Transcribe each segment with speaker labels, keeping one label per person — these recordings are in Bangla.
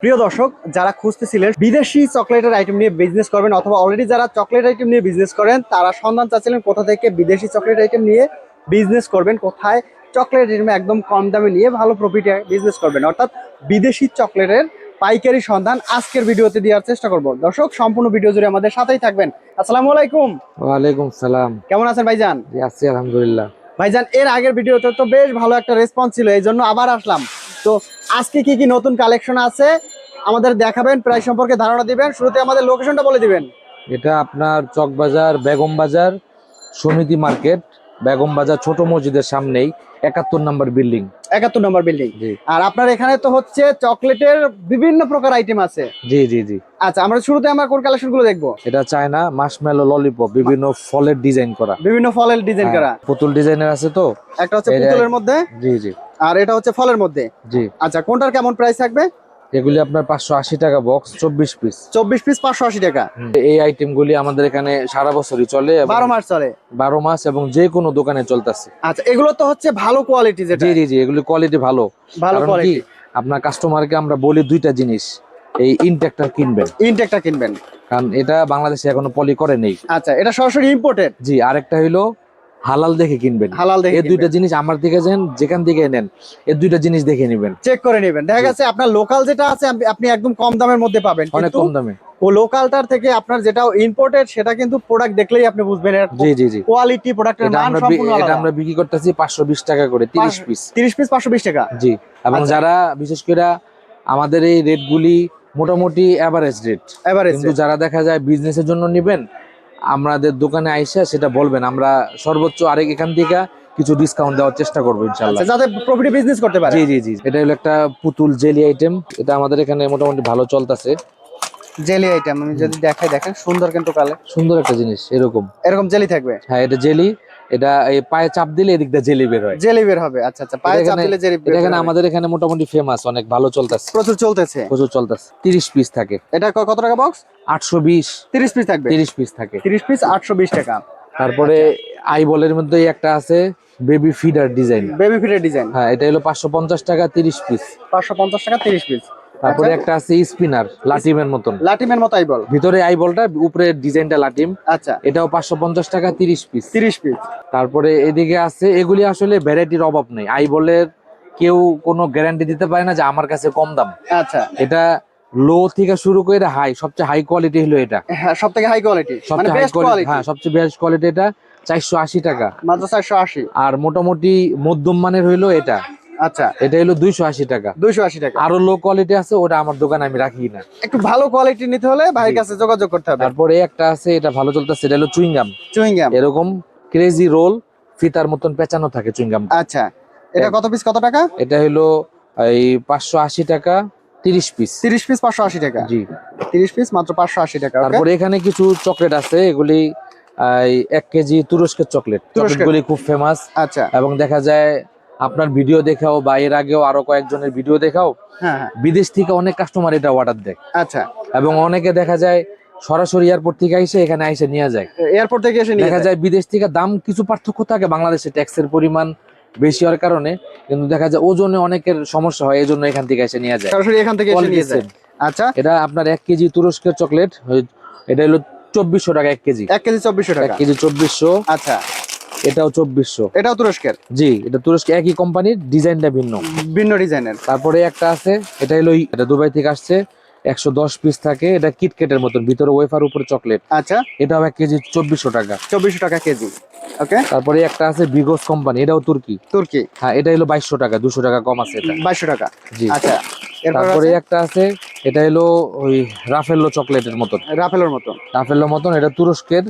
Speaker 1: প্রিয় দর্শক, যারা খুঁজতেছিলেন বিদেশি চকলেটের আইটেম নিয়ে বিজনেস করবেন অথবা অলরেডি যারা চকলেট আইটেম নিয়ে বিজনেস করেন, তারা সন্ধান চাচ্ছিলেন কোথা থেকে বিদেশি চকলেট আইটেম নিয়ে বিজনেস করবেন, কোথায় চকলেট আইটেম একদম কম দামে নিয়ে ভালো প্রফিটে বিজনেস করবেন, অর্থাৎ বিদেশি চকলেটের পাইকারি সন্ধান আজকের ভিডিওতে দেওয়ার চেষ্টা করব। দর্শক, সম্পূর্ণ ভিডিও জুড়ে আমাদের সাথেই থাকবেন। আসসালামু আলাইকুম।
Speaker 2: ওয়ালাইকুম সালাম।
Speaker 1: কেমন আছেন ভাইজান?
Speaker 2: জি আছি আলহামদুলিল্লাহ।
Speaker 1: ভাইজান, এর আগের ভিডিওতে তো বেশ ভালো একটা রেসপন্স ছিল, এই জন্য আবার আসলাম। তো আজকে কি কি নতুন কালেকশন আছে আমাদের দেখাবেন, প্রাইস সম্পর্কে ধারণা দিবেন, শুরুতে আমাদের লোকেশনটা বলে দিবেন।
Speaker 2: এটা আপনার চকবাজার বেগম বাজার সমিতি মার্কেট, বেগম বাজার ছোট মসজিদের সামনেই 71 নম্বর বিল্ডিং।
Speaker 1: 71 নম্বর বিল্ডিং।
Speaker 2: জি
Speaker 1: আর আপনার এখানে তো হচ্ছে চকলেটের বিভিন্ন প্রকার আইটেম আছে।
Speaker 2: জি জি জি।
Speaker 1: আচ্ছা, আমরা শুরুতে আমরা কোন কালেকশন গুলো দেখবো?
Speaker 2: এটা চায়না মাশমেলো ললিপপ, বিভিন্ন ফলের ডিজাইন করা,
Speaker 1: বিভিন্ন ফলের ডিজাইন করা।
Speaker 2: পুতুল ডিজাইনের আছে তো।
Speaker 1: একটা হচ্ছে পুতুলের মধ্যে,
Speaker 2: জি জি।
Speaker 1: আর এটা হচ্ছে ফলের মধ্যে।
Speaker 2: জি,
Speaker 1: আচ্ছা, কোনটার কেমন প্রাইস থাকবে?
Speaker 2: এগুলি আপনার 580 টাকা বক্স, 24 পিস।
Speaker 1: 24 পিস 580 টাকা।
Speaker 2: এই আইটেম গুলি আমাদের এখানে সারা বছরই চলে,
Speaker 1: 12 মাস চলে।
Speaker 2: 12 মাস এবং যে কোনো দোকানে চলতেছে।
Speaker 1: আচ্ছা, এগুলো তো হচ্ছে ভালো কোয়ালিটি, যেটা
Speaker 2: জি জি জি, এগুলি কোয়ালিটি ভালো।
Speaker 1: ভালো
Speaker 2: কারণ কি,
Speaker 1: কোয়ালিটি।
Speaker 2: আপনার কাস্টমারকে আমরা বলি দুইটা জিনিস, এই ইনটেকটা কিনবেন,
Speaker 1: ইনটেকটা কিনবেন,
Speaker 2: কারণ এটা বাংলাদেশে এখনো পলি করে নেই।
Speaker 1: আচ্ছা, এটা সরাসরি ইম্পোর্টেড।
Speaker 2: জি, আরেকটা হইলো হালাল দেখে কিনবেন।
Speaker 1: হালাল দেখে
Speaker 2: এই দুইটা জিনিস আমার দিকে যান, যেখান থেকে নেন এই দুইটা জিনিস দেখে নেবেন,
Speaker 1: চেক করে নেবেন। দেখা গেছে আপনার লোকাল যেটা আছে আপনি একদম কম দামের মধ্যে পাবেন,
Speaker 2: অনেক
Speaker 1: কিন্তু
Speaker 2: কম দামে।
Speaker 1: ও লোকালটার থেকে আপনার যেটা ইম্পোর্টেড সেটা কিন্তু প্রোডাক্ট দেখলেই আপনি বুঝবেন এর
Speaker 2: জি জি জি।
Speaker 1: কোয়ালিটি, প্রোডাক্টের
Speaker 2: এটা
Speaker 1: মান
Speaker 2: আমরা
Speaker 1: সম্পূর্ণ
Speaker 2: এটা
Speaker 1: আলাদা।
Speaker 2: আমরা বিক্রি করতেছি 520 টাকা করে, 30 পিস।
Speaker 1: 30 পিস 520 টাকা।
Speaker 2: জি, এবং
Speaker 1: আচ্ছা।
Speaker 2: যারা বিশেষ করে আমাদের এই রেটগুলি মোটামুটি এভারেজ রেট,
Speaker 1: এভারেজ
Speaker 2: কিন্তু যারা দেখা যায় বিজনেসের জন্য নেবেন, আমাদের দোকানে আইসা সেটা বলবেন, আমরা সর্বোচ্চ আরেক এখান থেকে কিছু ডিসকাউন্ট দেওয়ার চেষ্টা করবো ইনশাআল্লাহ,
Speaker 1: যাতে প্রফিটে বিজনেস করতে পারে।
Speaker 2: জি জি জি। এটা হলো একটা পুতুল জেলি আইটেম, এটা আমাদের এখানে মোটামুটি ভালো চলতেছে।
Speaker 1: জেলি আইটেম আমি যদি দেখাই, দেখেন সুন্দর কিন্তু কালে
Speaker 2: সুন্দর একটা জিনিস, এরকম
Speaker 1: এরকম জেলি থাকবে।
Speaker 2: হ্যাঁ, এটা জেলি। এটা এই পায়ে চাপ দিলে এদিক দিয়ে জেলি বের হয়।
Speaker 1: জেলি বের হবে। আচ্ছা আচ্ছা, পায়ে চাপ দিলে জেলি বের
Speaker 2: এটা এখানে
Speaker 1: হবে।
Speaker 2: আমাদের এখানে মোটামুটি ফেমাস, অনেক ভালো চলতেছে,
Speaker 1: প্রচুর চলতেছে।
Speaker 2: প্রচুর চলতেছে। 30 পিস থাকে।
Speaker 1: এটা কত টাকা বক্স?
Speaker 2: 820।
Speaker 1: 30 পিস থাকবে।
Speaker 2: 30 পিস থাকে।
Speaker 1: 30 পিস 820 টাকা।
Speaker 2: তারপরে আইবলের মধ্যে একটা আছে বেবি ফিডার ডিজাইন।
Speaker 1: বেবি ফিডের ডিজাইন।
Speaker 2: হ্যাঁ, এটা হলো 550 টাকা 30 পিস।
Speaker 1: 550 টাকা 30 পিস।
Speaker 2: তারপরে একটা আছে স্পিনার, লাটিমের মতন,
Speaker 1: লাটিমের মতো আইবল,
Speaker 2: ভিতরে আইবলটা, উপরে ডিজাইনটা লাটিম।
Speaker 1: আচ্ছা,
Speaker 2: এটাও 550 টাকা 30 পিস।
Speaker 1: 30 পিস।
Speaker 2: তারপরে এদিকে আছে, এগুলি আসলে ভ্যারাইটির অভাব নেই। আইবলের কেউ কোনো গ্যারান্টি দিতে পারে না যে আমার কাছে কম দাম।
Speaker 1: আচ্ছা,
Speaker 2: এটা লো থেকে শুরু করে হাই, সবচেয়ে হাই কোয়ালিটি হলো এটা,
Speaker 1: হ্যাঁ, সবথেকে হাই কোয়ালিটি, মানে
Speaker 2: সবচেয়ে হাই
Speaker 1: বেস্ট
Speaker 2: কোয়ালিটি।
Speaker 1: কোয়ালিটি।
Speaker 2: হ্যাঁ, সবচেয়ে বেস্ট কোয়ালিটি এটা 480 টাকা।
Speaker 1: মাত্র 480।
Speaker 2: আর মোটামুটি মধ্যম মানের হইলো এটা,
Speaker 1: আচ্ছা,
Speaker 2: এটা হলো 280 টাকা।
Speaker 1: 280 টাকা।
Speaker 2: আরো লো কোয়ালিটি আছে, ওটা আমার দোকানে আমি রাখি না।
Speaker 1: একটু ভালো কোয়ালিটি নিতে হলে ভাইয়ের কাছে যোগাযোগ করতে হবে।
Speaker 2: তারপরে একটা আছে, এটা ভালো চলতেছে, এটা হলো চুইংগাম।
Speaker 1: চুইংগাম,
Speaker 2: এরকম ক্রেজি রোল, ফিতার মতন পেঁচানো থাকে চুইংগাম।
Speaker 1: আচ্ছা, এটা কত পিস কত টাকা?
Speaker 2: এটা হলো এই 580 টাকা 30 পিস।
Speaker 1: 30 পিস 580 টাকা।
Speaker 2: জি।
Speaker 1: 30 পিস মাত্র 580 টাকা। ওকে।
Speaker 2: তারপরে এখানে কিছু চকলেট আছে, এগুলি 1 কেজি তুরস্কের চকলেট। চকলেটগুলি খুব ফেমাস।
Speaker 1: আচ্ছা,
Speaker 2: এবং দেখা যায় আপনার ভিডিও দেখাও বা এর আগেও আরো কয়েকজনের ভিডিও দেখাও,
Speaker 1: হ্যাঁ হ্যাঁ,
Speaker 2: বিদেশ থেকে অনেক কাস্টমার এটা অর্ডার দেয়।
Speaker 1: আচ্ছা,
Speaker 2: এবং অনেকে দেখা যায় সরাসরি এয়ারপোর্ট থেকে এসে এখানে এসে নিয়ে যায়।
Speaker 1: এয়ারপোর্ট থেকে এসে নিয়ে
Speaker 2: দেখা যায় বিদেশ থেকে দাম কিছু পার্থক্য থাকে, বাংলাদেশে ট্যাক্সের পরিমাণ বেশি হওয়ার কারণে, কিন্তু দেখা যায় ওজনে অনেকের সমস্যা হয়, এই জন্য এখান থেকে এসে নিয়ে যায়,
Speaker 1: সরাসরি এখান থেকে এসে নিয়ে যায়। আচ্ছা,
Speaker 2: এটা আপনার 1 কেজি তুরস্কের চকলেট, এটা হলো 2400 টাকা 1 কেজি।
Speaker 1: 1 কেজি 2400 টাকা।
Speaker 2: 1 কেজি 2400।
Speaker 1: আচ্ছা,
Speaker 2: এটাও 2400।
Speaker 1: এটাও তুরস্কের।
Speaker 2: জি, এটা তুরস্ক, একই কোম্পানির, ডিজাইনটা ভিন্ন,
Speaker 1: ভিন্ন ডিজাইনের।
Speaker 2: তারপরে একটা আছে, এটা হলো এটা দুবাই থেকে আসছে, 110 পিস থাকে, এটা কিটকেটের মতন, ভিতরে ওয়েফার উপরে চকলেট।
Speaker 1: আচ্ছা,
Speaker 2: এটাও 1 কেজি 2400 টাকা।
Speaker 1: 2400 টাকা কেজি। ওকে।
Speaker 2: তারপরে একটা আছে বিগোস কোম্পানি, এটাও তুর্কি।
Speaker 1: তুর্কি।
Speaker 2: হ্যাঁ, এটা হলো 2200 টাকা, 200 টাকা কম আছে এটা।
Speaker 1: 2200 টাকা।
Speaker 2: জি।
Speaker 1: আচ্ছা, এরপর
Speaker 2: তারপরে
Speaker 1: আছে
Speaker 2: একটা আছে, এটা হলো ওই রাফেল্লো চকলেটের মতন।
Speaker 1: রাফেলের মতো।
Speaker 2: রাফেল্লো মতন, এটা তুরস্কের,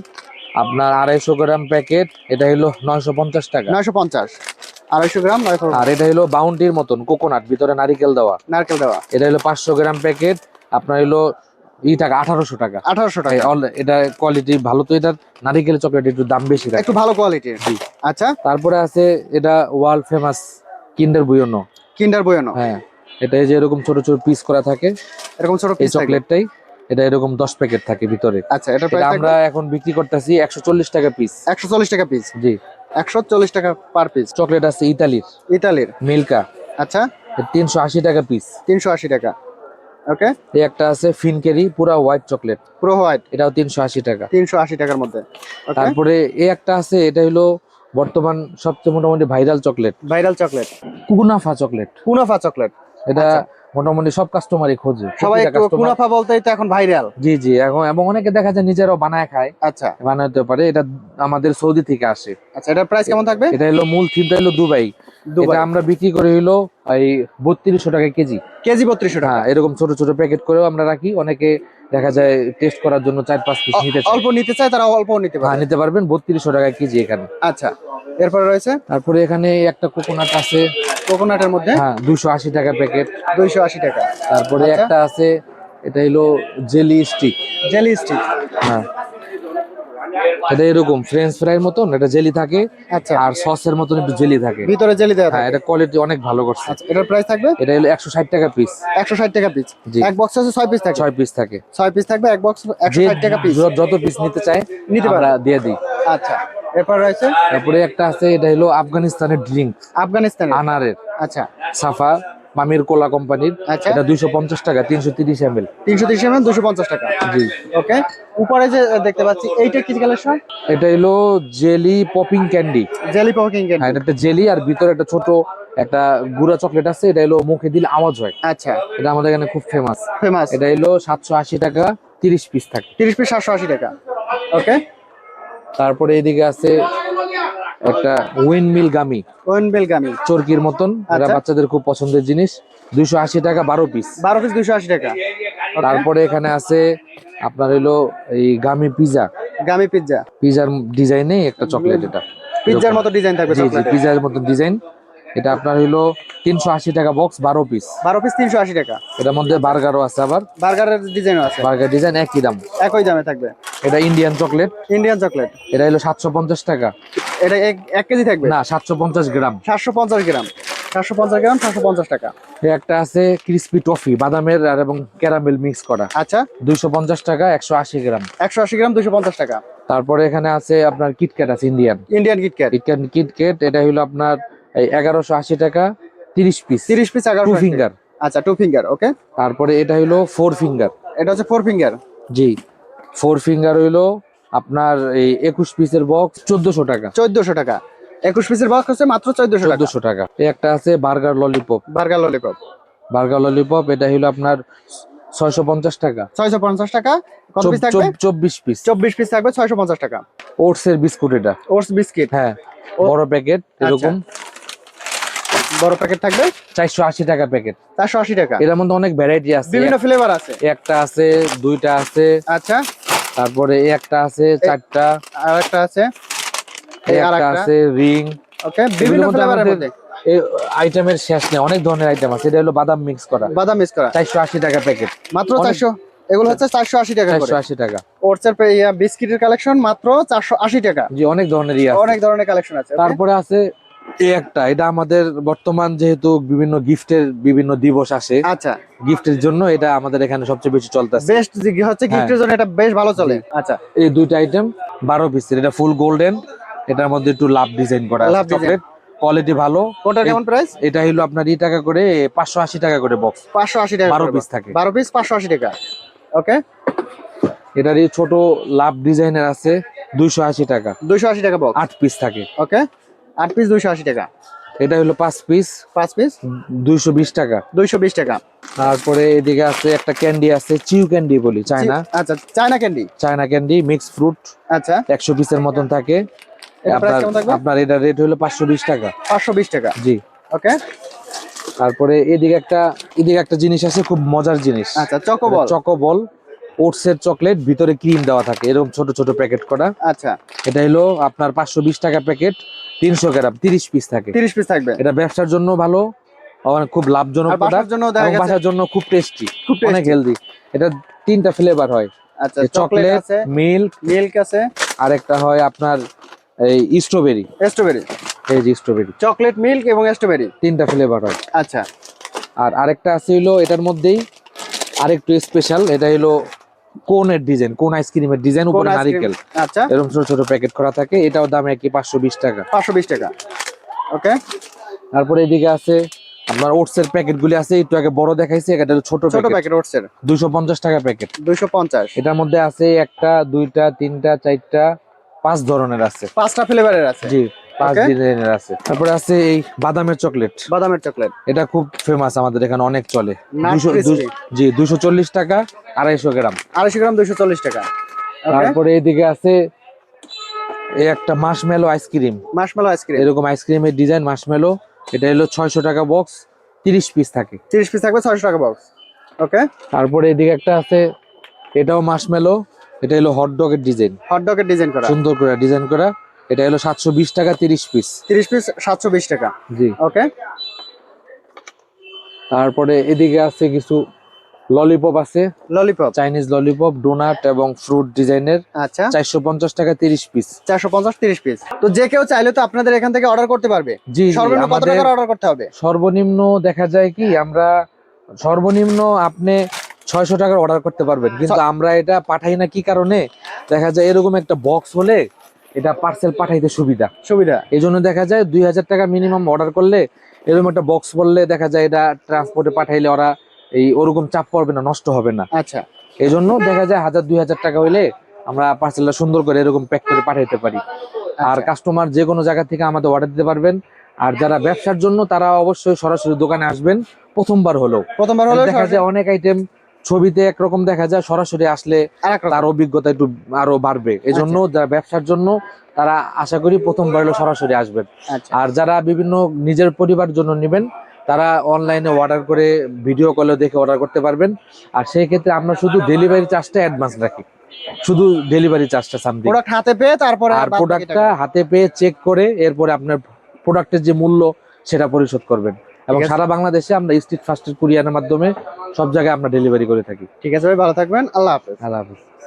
Speaker 2: আপনার 250 গ্রাম প্যাকেট, এটা হলো 950 টাকা।
Speaker 1: 950, 250 গ্রাম 950।
Speaker 2: আর এটা হলো বাউন্টির মতন, কোকোনাট, ভিতরে নারিকেল দেওয়া,
Speaker 1: নারকেল দেওয়া।
Speaker 2: এটা হলো 500 গ্রাম প্যাকেট, আপনার হলো টাকা 1800 টাকা।
Speaker 1: 1800 টাকা।
Speaker 2: এটা কোয়ালিটি ভালো তো, এটার নারিকেল চকলেট একটু দাম বেশি থাকে।
Speaker 1: একটু ভালো কোয়ালিটির।
Speaker 2: জি।
Speaker 1: আচ্ছা,
Speaker 2: তারপরে আছে এটা ওয়ার্ল্ড ফেমাস কিন্ডার বুয়োনো।
Speaker 1: কিন্ডার বুয়োনো।
Speaker 2: হ্যাঁ, এটা এই যে এরকম ছোট ছোট পিস করা থাকে,
Speaker 1: এরকম ছোট
Speaker 2: এই
Speaker 1: পিস থাকে।
Speaker 2: চকলেটটাই, এটা এরকম 10 প্যাকেট থাকে ভিতরে।
Speaker 1: আচ্ছা, এটা
Speaker 2: এটা
Speaker 1: প্রাইস
Speaker 2: আমরা এখন বিক্রি করতেছি 140 টাকা পিস।
Speaker 1: 140 টাকা পিস।
Speaker 2: জি।
Speaker 1: 140 টাকা পার পিস।
Speaker 2: চকলেট আছে ইতালির
Speaker 1: ইতালির।
Speaker 2: মিল্কা,
Speaker 1: আচ্ছা,
Speaker 2: 380 টাকা পিস।
Speaker 1: 380 টাকা। ওকে।
Speaker 2: এই একটা আছে ফিনকেরি পুরা হোয়াইট চকলেট,
Speaker 1: প্রো হোয়াইট,
Speaker 2: এটাও 380 টাকা।
Speaker 1: 380 টাকার মধ্যে। ওকে।
Speaker 2: তারপরে এই একটা আছে, এটা হলো বর্তমান সবচেয়ে মোটামুটি viral chocolate,
Speaker 1: viral chocolate,
Speaker 2: কুনাফা chocolate.
Speaker 1: কুনাফা chocolate.
Speaker 2: এটা
Speaker 1: আচ্ছা।
Speaker 2: মোটামুটি সব কাস্টমারই খোঁজে,
Speaker 1: সবাই
Speaker 2: প্রতিটা
Speaker 1: একটু
Speaker 2: কাস্টমার।
Speaker 1: কুনাফা বলতেই তো এখন ভাইরাল।
Speaker 2: জি জি, এখন এবং অনেকে দেখা যায় নিজেরাও বানায় খায়,
Speaker 1: আচ্ছা
Speaker 2: বানাতে পারে। এটা আমাদের সৌদি থেকে আসে।
Speaker 1: আচ্ছা, এটার প্রাইস কেমন থাকবে?
Speaker 2: এটা হলো মূল থিমটা হলো দুবাই। এটা
Speaker 1: দুবাই।
Speaker 2: আমরা বিক্রি করে হলো এই 3200 টাকা কেজি।
Speaker 1: কেজি 3200 টাকা।
Speaker 2: হ্যাঁ, এরকম ছোট ছোট প্যাকেট করেও আমরা রাখি। অনেকে দেখা যায় টেস্ট করার জন্য 4-5 পিস নিতে চায়।
Speaker 1: অল্প নিতে চায় তারা অল্প নিতে
Speaker 2: হ্যাঁ,
Speaker 1: পারে।
Speaker 2: নিতে পারবেন 3200 টাকা কেজি এখানে।
Speaker 1: আচ্ছা, এরপর রয়েছে
Speaker 2: তারপরে এখানে একটা কোকোনাট আছে,
Speaker 1: কোকোনাটের মধ্যে
Speaker 2: হ্যাঁ 280 টাকা প্যাকেট।
Speaker 1: 280 টাকা।
Speaker 2: তারপরে
Speaker 1: আচ্ছা।
Speaker 2: একটা আছে, এটা হলো জেলি স্টিক।
Speaker 1: Jelly stick.
Speaker 2: হ্যাঁ, এটা এরকম ফ্রেঞ্চ ফ্রাইয়ের মতন, এটা জেলি থাকে
Speaker 1: আচ্ছা,
Speaker 2: আর সসের মতন একটু জেলি থাকে।
Speaker 1: ভিতরে জেলি দেওয়া
Speaker 2: হ্যাঁ,
Speaker 1: থাকে।
Speaker 2: এটা কোয়ালিটি অনেক ভালো করছে।
Speaker 1: আচ্ছা, এটার প্রাইস থাকবে?
Speaker 2: এটা হলো 160 টাকা পিস।
Speaker 1: 160 টাকা পিস।
Speaker 2: জি।
Speaker 1: এক বক্স আছে 6 পিস থাকে।
Speaker 2: 6 পিস থাকে।
Speaker 1: 6 পিস থাকবে, এক বক্স
Speaker 2: যে
Speaker 1: 160 টাকা পিস।
Speaker 2: যত পিস নিতে চায়
Speaker 1: নিতে
Speaker 2: আমরা
Speaker 1: পারবে।
Speaker 2: দিয়ে দিই।
Speaker 1: আচ্ছা, এরপর রয়েছে
Speaker 2: তারপরে একটা আছে, এটা হলো আফগানিস্তানের ড্রিঙ্ক,
Speaker 1: আফগানিস্তানের।
Speaker 2: আনারের,
Speaker 1: আচ্ছা
Speaker 2: সাফা মামির কোলা কোম্পানির।
Speaker 1: আচ্ছা।
Speaker 2: এটা 250 টাকা, 330 ml।
Speaker 1: 330 ml 250 টাকা।
Speaker 2: জি।
Speaker 1: ওকে। উপরে যে দেখতে পাচ্ছি এইটা কি কালেকশন?
Speaker 2: এটা হলো jelly popping candy.
Speaker 1: Jelly poking
Speaker 2: হ্যাঁ,
Speaker 1: ক্যান্ডি।
Speaker 2: এটা একটা জেলি আর ভিতরে একটা ছোট একটা গুঁড়া চকলেট আছে। এটা হলো মুখে দিলে আওয়াজ হয়।
Speaker 1: আচ্ছা,
Speaker 2: এটা আমাদের এখানে খুব ফেমাস।
Speaker 1: ফেমাস।
Speaker 2: এটা হলো 780 টাকা, 30 পিস থাকে।
Speaker 1: 30 পিস 780 টাকা। ওকে।
Speaker 2: তারপরে এদিকে আছে একটা উইন্ডমিল গামি,
Speaker 1: ওয়েনবেল গামি।
Speaker 2: চরকির মতন। এটা
Speaker 1: আচ্ছা।
Speaker 2: বাচ্চাদের খুব পছন্দের জিনিস, 280 টাকা 12 পিস।
Speaker 1: 12 পিস 280 টাকা। ওকে।
Speaker 2: তারপরে এখানে আছে আপনার হলো এই গামি পিজা,
Speaker 1: গামি পিৎজা।
Speaker 2: পিজার ডিজাইনে একটা চকলেট। এটা
Speaker 1: পিৎজার
Speaker 2: এরকম।
Speaker 1: মতো ডিজাইন থাকবে
Speaker 2: জি জি,
Speaker 1: চকলেটে।
Speaker 2: পিজার মতো ডিজাইন। এটা আপনার হলো 380 টাকা বক্স, 12 পিস।
Speaker 1: 12 পিস 380 টাকা।
Speaker 2: এটার মধ্যে বার্গারও আছে, আবার
Speaker 1: বার্গারের ডিজাইনও আছে।
Speaker 2: বার্গার ডিজাইন একই দাম।
Speaker 1: একই দামে থাকবে।
Speaker 2: এটা ইন্ডিয়ান চকলেট,
Speaker 1: ইন্ডিয়ান চকলেট।
Speaker 2: এটা হলো 750 টাকা।
Speaker 1: এটা 1 কেজি থাকবে?
Speaker 2: না, 750 গ্রাম।
Speaker 1: 750 গ্রাম। 750 গ্রাম 750 টাকা।
Speaker 2: এই একটা আছে ক্রিসপি টফি, বাদামের আর এবং ক্যারামেল মিক্স করা,
Speaker 1: আচ্ছা,
Speaker 2: 250 টাকা, 180 গ্রাম।
Speaker 1: 180 গ্রাম 250 টাকা।
Speaker 2: তারপরে এখানে আছে আপনার কিটক্যাট আছে, ইন্ডিয়ান
Speaker 1: ইন্ডিয়ান কিটক্যাট।
Speaker 2: কিটক্যাট। এটা হলো আপনার এই 1180 টাকা, 30 পিস।
Speaker 1: 30 piece 1180
Speaker 2: two finger.
Speaker 1: আচ্ছা, 2 ফিঙ্গার। ওকে।
Speaker 2: তারপরে এটা হলো 4 ফিঙ্গার।
Speaker 1: এটা হচ্ছে 4 ফিঙ্গার।
Speaker 2: জি, 4 ফিঙ্গার হইলো আপনার এই 21 পিসের বক্স, 1400 টাকা।
Speaker 1: 1400 টাকা। 21 পিসের বক্স হচ্ছে মাত্র 1400 টাকা।
Speaker 2: 1400 টাকা। এই একটা আছে burger lollipop.
Speaker 1: Burger lollipop.
Speaker 2: Burger lollipop এটা হলো আপনার 650 টাকা।
Speaker 1: 650 টাকা। কত পিস থাকবে?
Speaker 2: 24 পিস।
Speaker 1: 24 পিস থাকবে 650 টাকা।
Speaker 2: ওটস এর বিস্কুট এটা।
Speaker 1: Oats biscuit.
Speaker 2: হ্যাঁ, বড় প্যাকেট এরকম।
Speaker 1: বড় প্যাকেট থাকবে
Speaker 2: 480 টাকা প্যাকেট।
Speaker 1: 480 টাকা।
Speaker 2: এর মধ্যে অনেক ভ্যারাইটি আছে,
Speaker 1: বিভিন্ন ফ্লেভার আছে।
Speaker 2: একটা আছে, দুইটা আছে,
Speaker 1: আচ্ছা,
Speaker 2: তারপরে এই একটা আছে, চারটা,
Speaker 1: আর একটা আছে,
Speaker 2: এই
Speaker 1: এই আর
Speaker 2: একটা
Speaker 1: একটা
Speaker 2: আছে, রিং।
Speaker 1: ওকে, বিভিন্ন ফ্লেভারের মধ্যে।
Speaker 2: এই আইটেমের শেষ নেই, অনেক ধরনের আইটেম আছে। এটা হলো বাদাম মিক্স করা,
Speaker 1: বাদাম মিক্স করা।
Speaker 2: 480 টাকা প্যাকেট।
Speaker 1: মাত্র 400। এগুলো হচ্ছে 480 টাকা করে।
Speaker 2: 480 টাকা।
Speaker 1: ওটসের বিস্কিটের কালেকশন মাত্র 480 টাকা।
Speaker 2: জি, অনেক ধরনেরই আছে।
Speaker 1: অনেক ধরনের কালেকশন আছে। okay?
Speaker 2: তারপরে আছে এই একটা, এটা আমাদের বর্তমান যেহেতু বিভিন্ন গিফটের বিভিন্ন দিবস আসে,
Speaker 1: আচ্ছা,
Speaker 2: গিফটের জন্য এটা আমাদের এখানে সবচেয়ে বেশি চলতেছে।
Speaker 1: বেস্ট হচ্ছে গিফটের জন্য এটা বেশ ভালো চলে। আচ্ছা,
Speaker 2: এই দুইটা আইটেম 12 পিসের। এটা ফুল গোল্ডেন, এটার মধ্যে একটু লাভ ডিজাইন করা আছে,
Speaker 1: লাভ ডিজাইন।
Speaker 2: চকলেট কোয়ালিটি ভালো।
Speaker 1: কোনটার কেমন প্রাইস?
Speaker 2: এটা হলো আপনার টাকা করে, 580 টাকা করে বক্স।
Speaker 1: 580 টাকা
Speaker 2: 12
Speaker 1: করে
Speaker 2: পিস থাকে।
Speaker 1: 12 পিস 580 টাকা। ওকে।
Speaker 2: এটার এই ছোট লাভ ডিজাইনের আছে 280 টাকা,
Speaker 1: 280 টাকা বক্স।
Speaker 2: 8 পিস থাকে।
Speaker 1: ওকে, 8 পিস 280 টাকা।
Speaker 2: এটা হলো 5 পিস,
Speaker 1: 5 পিস
Speaker 2: 220 টাকা।
Speaker 1: 220 টাকা।
Speaker 2: তারপরে এদিকে আছে একটা ক্যান্ডি আছে, চিউ ক্যান্ডি বলি, চায়না।
Speaker 1: আচ্ছা, China candy.
Speaker 2: China candy mix fruit,
Speaker 1: আচ্ছা,
Speaker 2: 100 পিসের মতন থাকে।
Speaker 1: এটা প্রাইস
Speaker 2: আপনার
Speaker 1: কেমন থাকবে?
Speaker 2: আপনার এটা রেট হলো 520 টাকা।
Speaker 1: 520 টাকা।
Speaker 2: জি।
Speaker 1: ওকে।
Speaker 2: তারপরে এদিকে একটা জিনিস আছে, খুব মজার জিনিস।
Speaker 1: আচ্ছা, চকোবল।
Speaker 2: চকোবল, ওটসের চকলেট, ভিতরে ক্রিম দেওয়া থাকে, এরকম ছোট ছোট প্যাকেট করা।
Speaker 1: আচ্ছা,
Speaker 2: এটা হলো আপনার 520 টাকা প্যাকেট, 300 গ্রাম, 30 পিস থাকে।
Speaker 1: 30 পিস থাকবে।
Speaker 2: এটা ব্যবসার জন্য ভালো, আবার খুব লাভজনক
Speaker 1: আর বাসার
Speaker 2: প্রোডাক্ট,
Speaker 1: জন্য দেখা
Speaker 2: এবং
Speaker 1: গেছে
Speaker 2: বাসার জন্য খুব টেস্টি,
Speaker 1: খুব
Speaker 2: অনেক
Speaker 1: tasty।
Speaker 2: হেলদি। এটা 3টা ফ্লেভার হয়,
Speaker 1: আচ্ছা, চকলেট
Speaker 2: চকলেট,
Speaker 1: আছে,
Speaker 2: মিল্ক,
Speaker 1: মিল্ক আছে,
Speaker 2: আর একটা হয় আপনার এই স্ট্রবেরি।
Speaker 1: স্ট্রবেরি।
Speaker 2: এই যে স্ট্রবেরি,
Speaker 1: চকলেট, মিল্ক এবং স্ট্রবেরি।
Speaker 2: 3টা ফ্লেভার হয়।
Speaker 1: আচ্ছা,
Speaker 2: আর আরেকটা আছে হলো এটার মধ্যেই আরেকটু স্পেশাল, এটা হলো কোনের ডিজাইন, কোন আইসক্রিমের ডিজাইন,
Speaker 1: কোন
Speaker 2: উপরে
Speaker 1: আইসক্রিম?
Speaker 2: নারকেল,
Speaker 1: আচ্ছা,
Speaker 2: এরকম ছোট ছোট প্যাকেট করা থাকে। এটাও দাম একই, 520 টাকা।
Speaker 1: 520 টাকা। ওকে।
Speaker 2: তারপরে এদিকে আছে আপনার ওটস এর প্যাকেট গুলি আছে, একটু আগে বড় দেখাইছে, এটা হলো ছোট
Speaker 1: ছোট
Speaker 2: প্যাকেট,
Speaker 1: প্যাকেট ওটস এর
Speaker 2: 250 টাকা প্যাকেট।
Speaker 1: 250।
Speaker 2: এটার মধ্যে আছে একটা, দুইটা, তিনটা, চারটা, 5 ধরনের আছে।
Speaker 1: 5টা ফ্লেভারের আছে।
Speaker 2: জি, 5
Speaker 1: Okay.
Speaker 2: ডিজাইনের আছে। তারপরে আছে এই বাদামের চকলেট,
Speaker 1: বাদামের চকলেট,
Speaker 2: এটা খুব ফেমাস, আমাদের এখানে অনেক চলে।
Speaker 1: Nut
Speaker 2: 200
Speaker 1: crispy।
Speaker 2: জি 240 টাকা 250 গ্রাম।
Speaker 1: 250 গ্রাম 240 টাকা। ওকে,
Speaker 2: তারপরে এদিকে আছে এই একটা মাশমেলো আইসক্রিম,
Speaker 1: মার্শমেলো আইসক্রিম,
Speaker 2: এরকম আইসক্রিমের ডিজাইন মাশমেলো, এটা হলো 600 টাকা বক্স, 30 পিস থাকে।
Speaker 1: 30 পিস থাকবে 600 টাকা বক্স। ওকে,
Speaker 2: তারপরে এদিকে একটা আছে, এটাও মাশমেলো, এটা হলো হট ডগের ডিজাইন,
Speaker 1: হট ডগের ডিজাইন করা,
Speaker 2: সুন্দর করে ডিজাইন করা, এটা হলো 720 টাকা 30 পিস।
Speaker 1: 30 পিস 720 টাকা।
Speaker 2: জি।
Speaker 1: ওকে,
Speaker 2: তারপরে এদিকে আছে কিছু ললিপপ আছে,
Speaker 1: ললিপপ,
Speaker 2: চাইনিজ ললিপপ, ডোনাট এবং ফ্রুট ডিজাইনের,
Speaker 1: আচ্ছা
Speaker 2: 450 টাকা 30 পিস।
Speaker 1: 450 30 পিস। তো যে কেউ চাইলে তো আপনাদের এখান থেকে অর্ডার করতে পারবে।
Speaker 2: জি,
Speaker 1: সর্বনিম্ন কত
Speaker 2: আমাদের
Speaker 1: টাকার অর্ডার করতে হবে?
Speaker 2: সর্বনিম্ন দেখা যায় কি, আমরা সর্বনিম্ন আপনি 600 টাকার অর্ডার করতে পারবেন, কিন্তু আমরা এটা পাঠাই না কি কারণে, দেখা যায় এরকম একটা বক্স হলে এটা পার্সেল পাঠাইতে সুবিধা, এই জন্য দেখা যায় 2000 টাকা মিনিমাম অর্ডার করলে, এরকম একটা বক্স বললে দেখা যায় এটা ট্রান্সপোর্টে পাঠাইলে ওরা এই ওরকম চাপ পড়বে না, নষ্ট হবে না।
Speaker 1: আচ্ছা,
Speaker 2: এই জন্য দেখা যায় 1000-2000 টাকা হইলে আমরা পার্সেলটা সুন্দর করে এরকম প্যাক করে পাঠাইতে পারি। আর
Speaker 1: আচ্ছা।
Speaker 2: কাস্টমার যে কোনো জায়গা থেকে আমাদের অর্ডার দিতে পারবেন। আর যারা ব্যবসার জন্য তারা অবশ্যই সরাসরি দোকানে আসবেন, প্রথমবার হলেও। দেখা যায় অনেক আইটেম ছবিতে একরকম দেখা যায়, সরাসরি আসলে তার অভিজ্ঞতা একটু আরো বাড়বে। এই জন্য যারা ব্যবসার জন্য তারা আশা করি প্রথমবার হলেও সরাসরি আসবেন।
Speaker 1: আচ্ছা।
Speaker 2: আর যারা বিভিন্ন নিজের পরিবার জন্য নেবেন, তারা অনলাইনে অর্ডার করে ভিডিও কলে দেখে অর্ডার করতে পারবেন। আর সেই ক্ষেত্রে আমরা শুধু ডেলিভারি চার্জটা অ্যাডভান্স রাখি, শুধু ডেলিভারি চার্জটা সামথিং।
Speaker 1: প্রোডাক্ট হাতে পেয়ে তারপরে
Speaker 2: আর প্রোডাক্টটা হাতে পেয়ে চেক করে এরপরে আপনার প্রোডাক্টের যে মূল্য সেটা পরিশোধ করবেন। এবং সারা বাংলাদেশে আমরা স্ট্রিট ফাস্টের কুরিয়ারের মাধ্যমে সব জায়গায় আমরা ডেলিভারি করে থাকি।
Speaker 1: ঠিক আছে ভাই, ভালো থাকবেন, আল্লাহ হাফেজ।
Speaker 2: আল্লাহ হাফেজ।